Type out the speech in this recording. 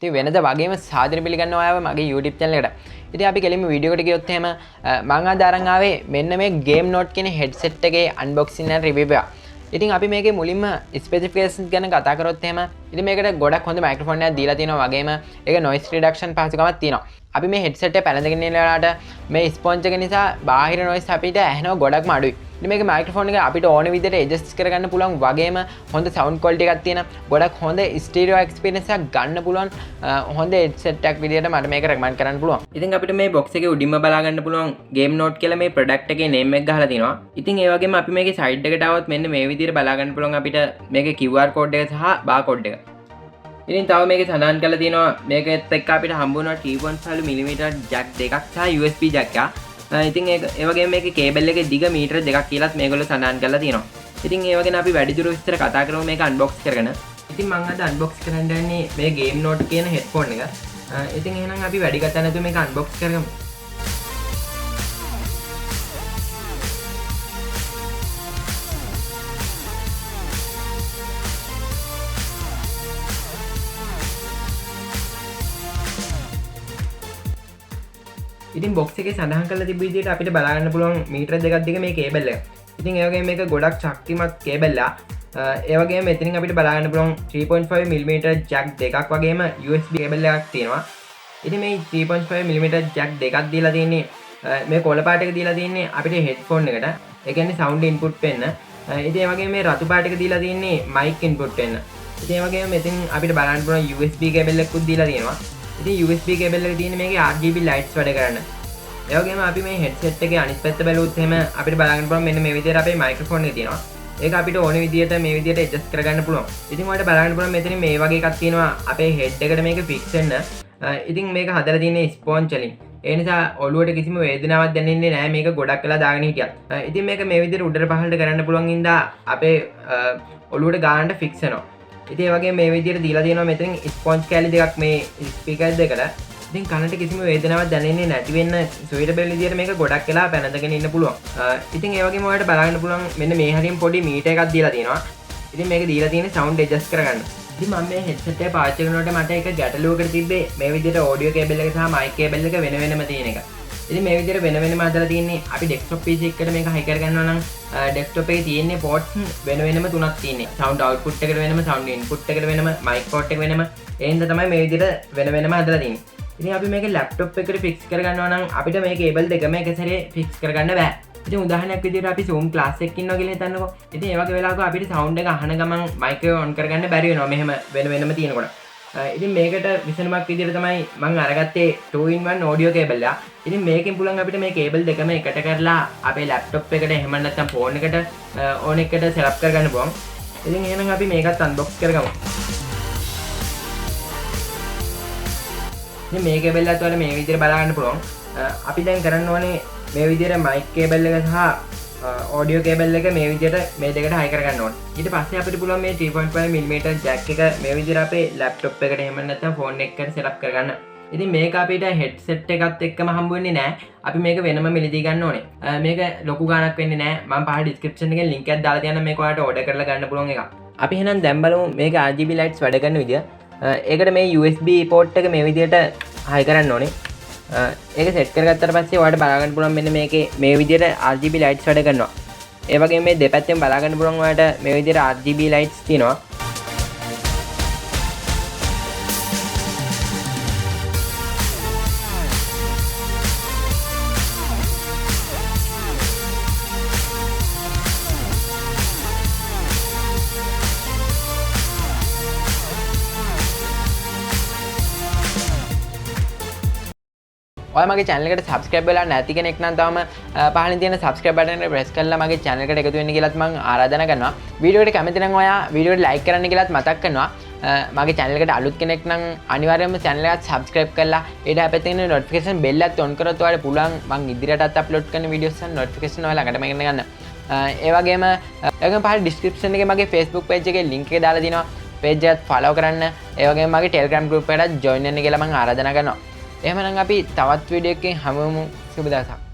ඉතින් වෙනද වගේම සාදර පිළිගන්නවා ඔයාව මගේ YouTube channel එකට. ඉතින් අපි කෙලින්ම වීඩියෝ එකට ගියොත් එහෙම මම අද අරන් ආවේ මෙන්න මේ Game Note කියන headset එකේ unboxing and review එක. ඉතින් අපි මේකේ මුලින්ම ස්පෙસિෆිකේෂන්ස් ගැන කතා කරොත් එහෙම ඉතින් මේකට ගොඩක් හොඳ මයික්‍රොෆෝන් එකක් දීලා තියෙනවා වගේම ඒක noise reduction පහසුකමක් තියෙනවා. අපි මේ headset එක පැලඳගෙන ඉන්න වෙලාවට මේ ස්පොන්ජ් එක නිසා බාහිර noise අපිට ඇහෙනවා ගොඩක්ම අඩුයි. ඉතින් මේකේ මයික්‍රොෆෝන් එක අපිට ඕන විදිහට adjust කරගන්න පුළුවන් වගේම හොඳ sound quality එකක් තියෙන ගොඩක් හොඳ stereo experience එකක් ගන්න පුළුවන් හොඳ headset එකක් විදිහට මට මේක recommend කරන්න පුළුවන්. ඉතින් අපිට මේ box එකේ උඩින්ම බලා ගන්න පුළුවන් Game Note කියලා මේ product එකේ name එක ගහලා තිනවා. ඉතින් ඒ වගේම අපි මේකේ side එකට આવොත් මෙන්න මේ විදිහට බලා ගන්න පුළුවන් අපිට මේකේ QR code එක සහ barcode එක. ඉතින් තව මේකේ සඳහන් කරලා තියෙනවා මේකෙත් එක්ක අපිට හම්බ වෙනවා 3.5 mm jack දෙකක් සහ USB jack එකක්. ඉතින් ඒ වගේම මේකේ කේබල් එකේ දිග මීටර 2ක් කියලාත් මේගොල්ලෝ සඳහන් කරලා තියෙනවා. ඉතින් ඒ වගේම අපි වැඩිදුර විස්තර කතා කරමු මේක අන්බොක්ස් කරගෙන. ඉතින් මම අද අන්බොක්ස් කරන්න යන්නේ මේ Game Note කියන headphone එක. ඉතින් එහෙනම් අපි වැඩි කතා නැතුව මේක අන්බොක්ස් කරගමු. ඉතින් box එකේ සඳහන් කරලා තිබ්බ විදිහට අපිට බලා ගන්න පුළුවන් මීටර දෙකක් දිග මේ කේබල් එක. ඉතින් ඒ වගේම මේක ගොඩක් ශක්තිමත් කේබල් එකක්. ඒ වගේම මෙතනින් අපිට බලා ගන්න පුළුවන් 3.5 mm jack දෙකක් වගේම USB කේබල් එකක් තියෙනවා. ඉතින් මේ 3.5 mm jack දෙකක් දීලා තියෙන්නේ මේ කොළ පාට එක දීලා තියෙන්නේ අපිට headphone එකට. ඒ කියන්නේ sound input වෙන්න. ඉතින් ඒ වගේම මේ රතු පාට එක දීලා තියෙන්නේ mic input වෙන්න. ඉතින් ඒ වගේම මෙතෙන් අපිට බලන්න පුළුවන් USB කේබල් එකකුත් දීලා තියෙනවා. ඉතින් USB කේබල් එක තියෙන්නේ මේකේ RGB lights වැඩ කරන්න. ඒ වගේම අපි මේ headset එකේ අනිත් පැත්ත බැලුවොත් එහෙම අපිට බලා ගන්න පුළුවන් මෙන්න මේ විදිහට අපේ microphone එක තියෙනවා. ඒක අපිට ඕන විදිහට මේ විදිහට adjust කරගන්න පුළුවන්. ඉතින් ඔයාලට බලා ගන්න පුළුවන් මෙතන මේ වගේ එකක් තියෙනවා අපේ head එකට මේක fix වෙන්න. ඉතින් මේක හදලා තියෙන්නේ sponge වලින්. ඒ නිසා ඔළුවට කිසිම වේදනාවක් දැනෙන්නේ නැහැ මේක ගොඩක් වෙලා දාගෙන හිටියත්. ඉතින් මේක මේ විදිහට උඩට පහළට කරන්න පුළුවන් ඉඳා අපේ ඔළුවට ගානට fix වෙනවා. ඉතින් ඒ වගේ මේ විදිහට දීලා තියෙනවා මෙතනින් ස්පොන්ජ් කැලි දෙකක් මේ ස්පීකර් දෙකට. ඉතින් කනට කිසිම වේදනාවක් දැනෙන්නේ නැති වෙන්න සුවේටබල් විදිහට මේක ගොඩක් වෙලා පැනඳගෙන ඉන්න පුළුවන්. ඉතින් ඒ වගේම ඔයාලට බලන්න පුළුවන් මෙන්න මේ හරියම පොඩි මීටර් එකක් දීලා තියෙනවා. ඉතින් මේක දීලා තියෙන්නේ sound adjust කරගන්න. ඉතින් මම මේ headset එක පාවිච්චි කරනකොට මට එක ගැටලුවකට තිබ්බේ මේ විදිහට audio cable එක සහ mic cable එක වෙන වෙනම තියෙන එක. ඉතින් මේ විදිහට වෙන වෙනම හදලා තියෙන්නේ අපි desktop PC එකකට මේක high කරගන්නවා නම් desktop එකේ තියෙන්නේ ports වෙන වෙනම තුනක් තියෙන්නේ. sound output එකට වෙනම, sound input එකට වෙනම, mic port එක වෙනම. ඒ හින්දා තමයි මේ විදිහට වෙන වෙනම හදලා තියෙන්නේ. ඉතින් අපි මේක laptop එකට fix කරගන්නවා නම් අපිට මේ cable දෙකම එක සැරේ fix කරගන්න බෑ. ඉතින් උදාහරණයක් විදිහට අපි Zoom class එකක ඉන්නවා කියලා හිතන්නකෝ. ඉතින් ඒ වගේ වෙලාවක අපිට sound එක අහන ගමන් mic එක on කරගන්න බැරි වෙනවා මෙහෙම වෙන වෙනම තියෙනකොට. ඉතින් මේකට විසඳුමක් විදිහට තමයි මම අරගත්තේ 2-in-1 audio cable එක. ඉතින් මේකෙන් පුළුවන් අපිට මේ cable දෙකම එකට කරලා අපේ laptop එකට එහෙම නැත්නම් phone එකට on එකට setup කරගන්න පුළුවන්. ඉතින් එහෙනම් අපි මේකත් unbox කරගමු. ඉතින් මේ cable එකත් වල මේ විදිහට බලා ගන්න පුළුවන්. අපි දැන් කරන්න ඕනේ මේ විදිහට mic cable එක සහ audio cable එක මේ විදිහට මේ දෙකට high කරගන්න ඕනේ. ඊට පස්සේ අපිට පුළුවන් මේ 3.5 mm jack එක මේ විදිහට අපේ laptop එකට එහෙම නැත්නම් phone එකකට setup කරගන්න. ඉතින් මේක අපිට headset එකත් එක්කම හම්බ වෙන්නේ නැහැ. අපි මේක වෙනම මිලදී ගන්න ඕනේ. මේක ලොකු ගාණක් වෙන්නේ නැහැ. මම පහළ description එකේ link එකක් දාලා තියන්නම් මේක ඔයාලට order කරලා ගන්න පුළුවන් එකක්. අපි එහෙනම් දැන් බලමු මේක RGB lights වැඩ කරන විදිය. ඒකට මේ USB port එක මේ විදිහට high කරන්න ඕනේ. ඒක සෙට් කරගත්තට පස්සේ ඔයාලට බලා ගන්න පුළුවන් මෙන්න මේකේ මේ විදිහට RGB lights වැඩ කරනවා. ඒ වගේම මේ දෙපැත්තෙන් බලා ගන්න පුළුවන් ඔයාලට මේ විදිහට RGB lights තියෙනවා. ඔය මගේ channel එකට subscribe වෙලා නැති කෙනෙක් නම් තවම පහලින් තියෙන subscribe button එක press කරලා මගේ channel එකට එකතු වෙන්න කියලාත් මම ආරාධනා කරනවා. වීඩියෝ එකට කැමති නම් ඔයා වීඩියෝ එක like කරන්න කියලාත් මතක් කරනවා. මගේ channel එකට අලුත් කෙනෙක් නම් අනිවාර්යයෙන්ම channel එකට subscribe කරලා ඊට අපිට තියෙන notification bell එකත් on කරොත් ඔයාලට පුළුවන් මම ඉදිරියටත් upload කරන videos වල notification ඔයාලා ළඟටම එන්න ගන්න. ඒ වගේම ඒකම පහළ description එකේ මගේ Facebook page එකේ link එක දාලා දිනවා. page එකත් follow කරන්න. ඒ වගේම මගේ Telegram group එකට join වෙන්න කියලා මම ආරාධනා කරනවා. එහෙමනම් අපි තවත් වීඩියෝ එකකින් හමු වෙමු. සුබ දවසක්.